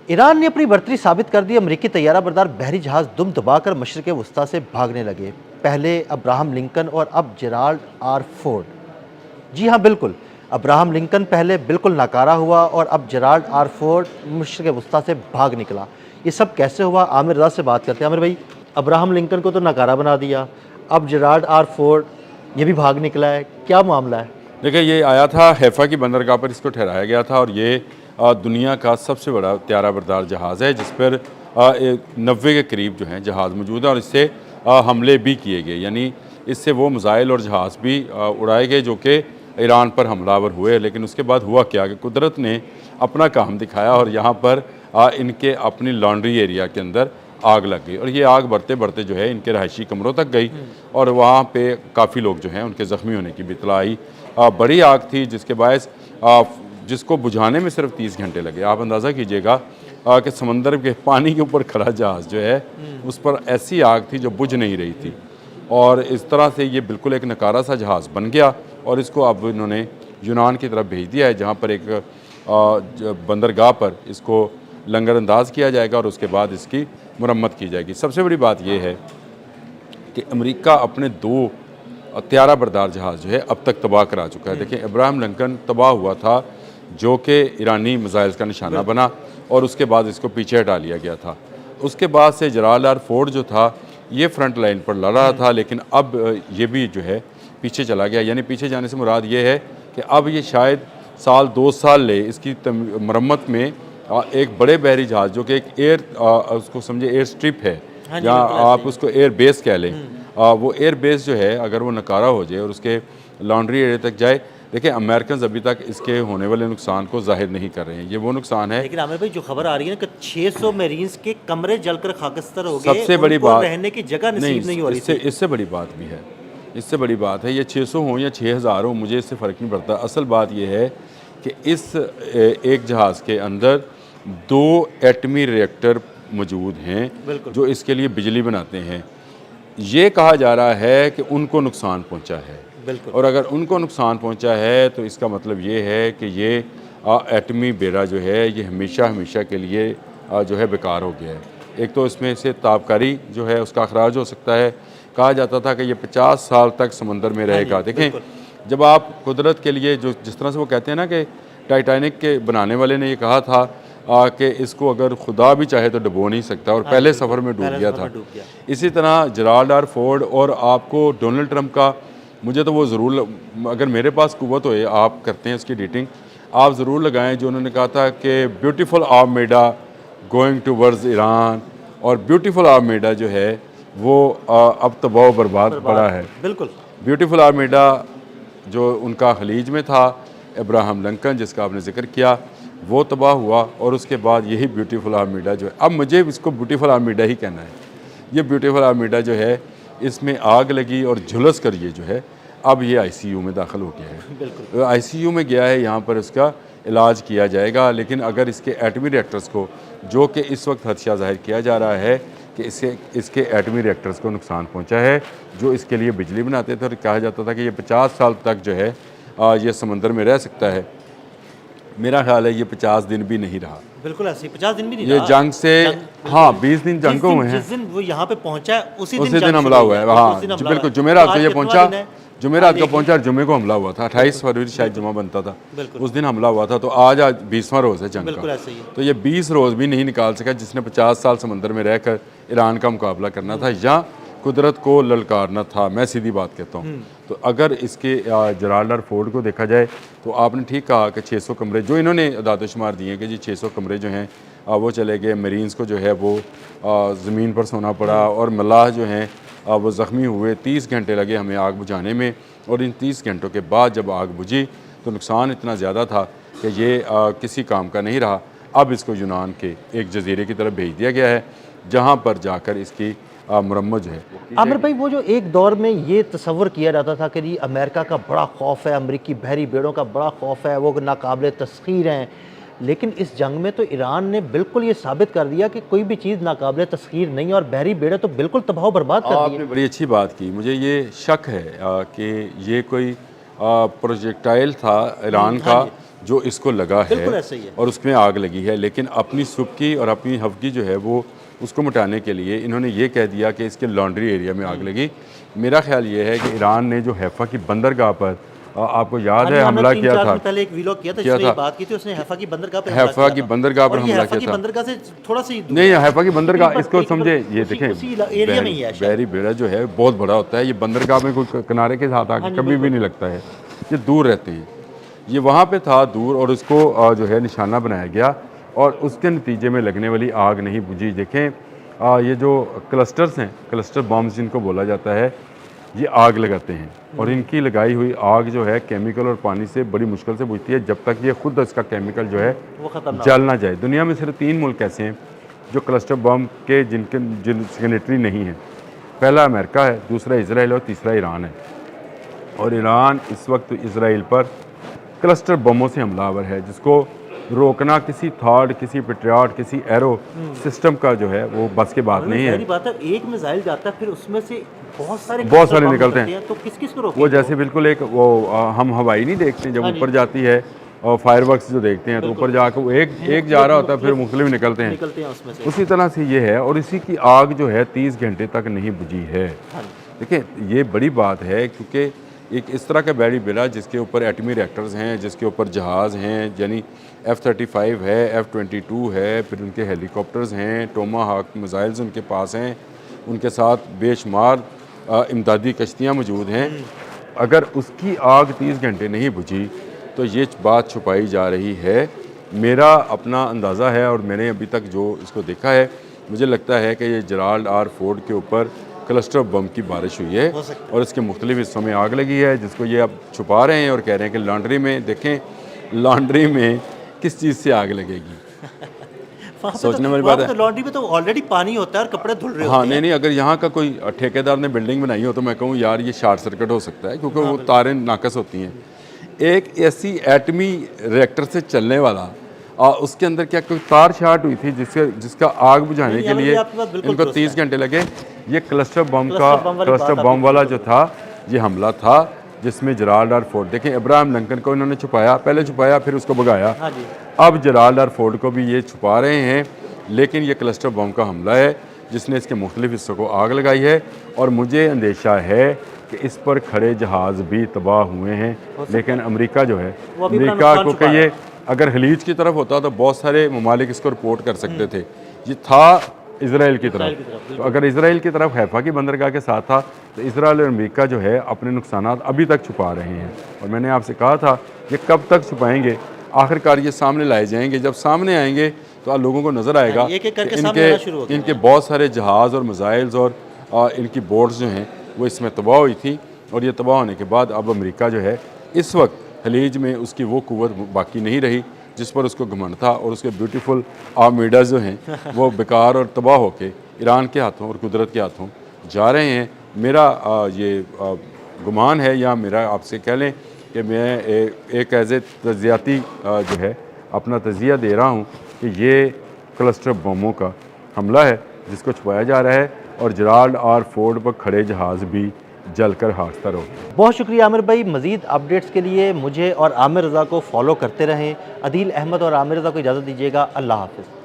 Iran ने अपनी बर्तरी साबित कर दी। अमरीकी तैयारा बरदार बहरी जहाज दुम दबाकर मशरक़ वस्ता से भागने लगे। पहले अब्राहम लिंकन और अब जेराल्ड आर फोर्ड। जी हाँ, बिल्कुल, अब्राहम लिंकन पहले बिल्कुल नाकारा हुआ और अब जेराल्ड आर फोर्ड मशरक़ वस्ता से भाग निकला। ये सब कैसे हुआ? आमिर रज़ा से बात करते हैं। आमिर भाई, अब्राहम लिंकन को तो नाकारा बना दिया, अब जेराल्ड आर फोर्ड ये भी भाग निकला है, क्या मामला है? देखिए, ये आया था हैफा की बंदरगाह पर, इसको ठहराया गया था और ये दुनिया का सबसे बड़ा त्यारा बरदार जहाज़ है जिस पर 90 के करीब जो हैं जहाज़ मौजूद है और इससे हमले भी किए गए, यानी इससे वो मिसाइल और जहाज़ भी उड़ाए गए जो कि ईरान पर हमलावर हुए। लेकिन उसके बाद हुआ क्या कि कुदरत ने अपना काम दिखाया और यहाँ पर इनके अपनी लॉन्ड्री एरिया के अंदर आग लग गई और ये आग बढ़ते बढ़ते जो है इनके रहायशी कमरों तक गई और वहाँ पे काफ़ी लोग जो हैं उनके ज़ख्मी होने की भी इत्तला आई। बड़ी आग थी जिसके बायस जिसको बुझाने में सिर्फ 30 घंटे लगे। आप अंदाज़ा कीजिएगा कि समंदर के पानी के ऊपर खड़ा जहाज़ जो है उस पर ऐसी आग थी जो बुझ नहीं रही थी और इस तरह से ये बिल्कुल एक नकारा सा जहाज़ बन गया और इसको अब इन्होंने यूनान की तरफ भेज दिया है जहाँ पर एक बंदरगाह पर इसको लंगर अंदाज किया जाएगा और उसके बाद इसकी मुरम्मत की जाएगी। सबसे बड़ी बात यह है कि अमेरिका अपने 2 त्यारा बरदार जहाज़ जो है अब तक तबाह करा चुका है। देखिए, अब्राहम लिंकन तबाह हुआ था जो कि ईरानी मिसाइल का निशाना बना और उसके बाद इसको पीछे हटा लिया गया था। उसके बाद से जेराल्ड आर फोर्ड जो था ये फ्रंट लाइन पर लड़ रहा था, लेकिन अब ये भी जो है पीछे चला गया। यानी पीछे जाने से मुराद ये है कि अब ये शायद 2 साल ले इसकी मरम्मत में एक बड़े बहरी जहाज़ जो कि एक उसको समझे एयर स्ट्रिप है, जहाँ आप उसको एयर बेस कह लें, वो एयर बेस जो है अगर वो नकारा हो जाए और उसके लॉन्ड्री एरिया तक जाए। देखिए, अमेरिकन अभी तक इसके होने वाले नुकसान को जाहिर नहीं कर रहे हैं। ये वो नुकसान है। लेकिन आमिर भाई, जो खबर आ रही है ना कि 600 मरीन्स के कमरे जलकर खाकस्तर हो गए, सबसे बड़ी बात रहने की जगह नसीब नहीं हो रही। इससे बड़ी बात भी है, इससे बड़ी बात है, ये 600 हो या 6000 हो, मुझे इससे फ़र्क नहीं पड़ता। असल बात यह है कि इस एक जहाज़ के अंदर 2 एटमी रिएक्टर मौजूद हैं जो इसके लिए बिजली बनाते हैं। ये कहा जा रहा है कि उनको नुकसान पहुंचा है और अगर उनको नुकसान पहुंचा है तो इसका मतलब ये है कि ये एटमी बेड़ा जो है ये हमेशा हमेशा के लिए जो है बेकार हो गया है। एक तो इसमें से ताबकारी जो है उसका अखराज हो सकता है। कहा जाता था कि ये 50 साल तक समंदर में रहेगा। देखें, जब आप कुदरत के लिए जो जिस तरह से वो कहते हैं ना कि टाइटैनिक के बनाने वाले ने ये कहा था कि इसको अगर खुदा भी चाहे तो डुबो नहीं सकता और पहले सफ़र में डूब गया था। इसी तरह जेराल्ड आर फोर्ड और आपको डोनाल्ड ट्रंप का, मुझे तो वो ज़रूर, अगर मेरे पास कुव्वत हो, आप करते हैं इसकी एडिटिंग, आप ज़रूर लगाएं जो उन्होंने कहा था कि beautiful armada going towards Iran, और ब्यूटीफुल आर्मेडा जो है वो अब तबाह बर्बाद पड़ा है। बिल्कुल, ब्यूटीफुल आर्मेडा जो उनका खलीज में था, अब्राहम लिंकन जिसका आपने जिक्र किया, वो तबाह हुआ और उसके बाद यही ब्यूटीफुल आर्मीडा जो है, अब मुझे इसको ब्यूटीफुल आर्मीडा ही कहना है। ये ब्यूटीफुल आर्मीडा जो है इसमें आग लगी और झुलस कर ये जो है अब ये आईसीयू में दाखिल हो गया है। आईसीयू में गया है, यहाँ पर इसका इलाज किया जाएगा। लेकिन अगर इसके एटमी रिएक्टर्स को, जो कि इस वक्त खदशा जाहिर किया जा रहा है कि इसके एटमी रिएक्टर्स को नुकसान पहुँचा है जो इसके लिए बिजली बनाते थे और कहा जाता था कि ये 50 साल तक जो है ये समंदर में रह सकता है। मेरा ख्याल है ये 50 दिन भी नहीं रहा। बिल्कुल ऐसे 50 दिन भी नहीं ये रहा। जंग से हाँ 20 दिन जंग को हुए हैं। जिस दिन वो यहाँ पे पहुँचा उसी दिन हमला हुआ है। हाँ बिल्कुल, जुमेरात को ये पहुँचा, जुमेरात को पहुँचा और जुमे को हमला हुआ था। 28 फरवरी शायद जुमा बनता था, उस दिन हमला हुआ था। तो आज 20वां रोज़ है जंग का। तो ये 20 रोज़ भी नहीं निकाल सका जिसने 50 साल समंदर में रहकर ईरान का मुकाबला करना था या कुदरत को ललकारना था। मैं सीधी बात कहता हूँ। तो अगर इसके जेराल्ड आर फोर्ड को देखा जाए तो आपने ठीक कहा कि 600 कमरे जो इन्होंने अदाद शुमार दिए हैं कि जी 600 कमरे जो हैं वो चले गए। मरीन्स को जो है वो ज़मीन पर सोना पड़ा और मलाह जो हैं वो ज़ख्मी हुए। 30 घंटे लगे हमें आग बुझाने में और इन 30 घंटों के बाद जब आग बुझी तो नुकसान इतना ज़्यादा था कि ये किसी काम का नहीं रहा। अब इसको यूनान के एक जजीरे की तरफ भेज दिया गया है जहाँ पर जाकर इसकी मुरम्मत जो है। आमिर भाई, वो जो एक दौर में ये तस्वर किया जाता था कि जी अमेरिका का बड़ा खौफ है, अमेरिकी बहरी बेड़ों का बड़ा खौफ है, वो नाकाबिले तस्खीर हैं, लेकिन इस जंग में तो ईरान ने बिल्कुल ये साबित कर दिया कि कोई भी चीज़ नाकाबिले तस्खीर नहीं है और बहरी बेड़े तो बिल्कुल तबाह बर्बाद कर दी। आपने बड़ी अच्छी बात की। मुझे ये शक है कि ये कोई प्रोजेक्टाइल था ईरान का जो इसको लगा बिल्कुल है ऐसा ही है। और उसमें आग लगी है, लेकिन अपनी सुबकी और अपनी हफ्की जो है वो उसको मिटाने के लिए इन्होंने ये कह दिया कि इसके लॉन्ड्री एरिया में आग लगी। मेरा ख्याल ये है कि ईरान ने जो हैफा की बंदरगाह पर आपको याद है हमला किया था, पहले एक व्लॉग किया था किया जिसमें ये था। बात की थी, उसने हैफा की बंदरगाह पे हैफा की बंदरगाह पर हमला किया था। बंदरगाह से थोड़ा सा ही दूर नहीं, है। हैफा की बंदरगाह तकरीबन इसको समझे, ये उसी- देखें उसी एरिया में ही है शायद। बहरी बेड़ा जो है बहुत बड़ा होता है, ये बंदरगाह में कोई किनारे के साथ आके कभी भी नहीं लगता है, ये दूर रहते हैं। ये वहाँ पे था दूर और उसको जो है निशाना बनाया गया और उसके नतीजे में लगने वाली आग नहीं बुझी। देखें ये जो क्लस्टर्स हैं, क्लस्टर बॉम्ब्स जिनको बोला जाता है, ये आग लगाते हैं और इनकी लगाई हुई आग जो है केमिकल और पानी से बड़ी मुश्किल से बुझती है जब तक ये खुद इसका केमिकल जो है वो खत्म जल ना जाए। दुनिया में सिर्फ 3 मुल्क ऐसे हैं जो क्लस्टर बम के जिन सिग्नेटरी नहीं हैं। पहला अमेरिका है, दूसरा इजराइल और तीसरा ईरान है। और ईरान इस वक्त इजराइल पर क्लस्टर बमों से हमलावर है, जिसको रोकना किसी थॉट, किसी पेट्रियाट, किसी एरो सिस्टम का जो है वो बस के बात नहीं है। बात है, एक मिसाइल जाता है फिर उसमें से बहुत सारे बम निकलते हैं। तो किस किस को रोकें? वो जैसे बिल्कुल एक वो हम हवाई नहीं देखते जब ऊपर जाती है और फायरवर्क्स जो देखते हैं तो ऊपर जाकर वो एक जा रहा होता है, फिर मुख्तलिफ निकलते हैं उसमें से। उसी तरह से ये है। और इसी की आग जो है 30 घंटे तक नहीं बुझी है। देखिए ये बड़ी बात है क्योंकि एक इस तरह का बैरी बेड़ा जिसके ऊपर एटमी रिएक्टर्स हैं, जिसके ऊपर जहाज़ हैं, यानी F-35 है, F-22 है, फिर उनके हेलीकॉप्टर्स हैं, टोमाहाक मिसाइल्स उनके पास हैं, उनके साथ बेशुमार इमदादी कश्तियाँ मौजूद हैं। अगर उसकी आग 30 घंटे नहीं बुझी तो ये बात छुपाई जा रही है। मेरा अपना अंदाज़ा है और मैंने अभी तक जो इसको देखा है, मुझे लगता है कि ये जेराल्ड आर फोर्ड के ऊपर क्लस्टर बम की बारिश हुई है और इसके मुख्तलिफ हिस्सों में आग लगी है, जिसको ये अब छुपा रहे हैं और कह रहे हैं कि लॉन्ड्री में देखें, लॉन्ड्री में किस चीज़ से आग लगेगी। सोचने वाली बात है। लॉन्ड्री में तो ऑलरेडी पानी होता है और कपड़े धुल रहे हाँ, होते हैं। नहीं, अगर यहाँ का कोई ठेकेदार ने बिल्डिंग बनाई हो तो मैं कहूँ यार ये शॉर्ट सर्किट हो सकता है, क्योंकि वो तारें नाकस होती हैं। एक ऐसी एटमी रिएक्टर से चलने वाला उसके अंदर क्या कोई तार शार्ट हुई थी जिसका आग बुझाने के लिए इनको 30 घंटे लगे। ये क्लस्टर बम वाला जो था ये हमला था जिसमें जेराल्ड आर फोर्ड, देखें अब्राहम लिंकन को इन्होंने छुपाया, पहले छुपाया फिर उसको भगाया। अब जेराल्ड आर फोर्ड को भी ये छुपा रहे हैं, लेकिन ये क्लस्टर बम का हमला है जिसने इसके मुख्तलिफ हिस्सों को आग लगाई है। और मुझे अंदेशा है कि इस पर खड़े जहाज़ भी तबाह हुए हैं, लेकिन अमेरिका जो है, अमेरिका को कि ये अगर खलीज की तरफ होता तो बहुत सारे ममालिक इसको रिपोर्ट कर सकते थे। ये था इसराइल की तरफ, तो अगर इसराइल की तरफ हैफा की बंदरगाह के साथ था तो इसराइल और अमेरिका जो है अपने नुकसानात अभी तक छुपा रहे हैं। और मैंने आपसे कहा था ये कब तक छुपाएंगे, आखिरकार ये सामने लाए जाएंगे। जब सामने आएंगे तो लोगों को नज़र आएगा इनके बहुत सारे जहाज़ और मिसाइल्स और इनकी बोट्स जो हैं वो इसमें तबाह हुई थी। और ये तबाह होने के बाद अब अमेरिका जो है इस वक्त खलीज में उसकी वो कुव्वत बाकी नहीं रही जिस पर उसको घमंड था, और उसके ब्यूटीफुल आर्मीडाज जो हैं वो बेकार और तबाह होके ईरान के हाथों और कुदरत के हाथों जा रहे हैं। मेरा ये गुमान है, या मेरा आपसे कह लें कि मैं एक एज ए तजियाती जो है अपना तजिया दे रहा हूँ कि ये क्लस्टर बमों का हमला है जिसको छुपाया जा रहा है, और जेराल्ड आर फोर्ड पर खड़े जहाज़ भी जलकर खाकसार हो। बहुत शुक्रिया आमिर भाई। मज़ीद अपडेट्स के लिए मुझे और आमिर रज़ा को फॉलो करते रहें। अदील अहमद और आमिर रज़ा को इजाज़त दीजिएगा। अल्लाह हाफ़िज़।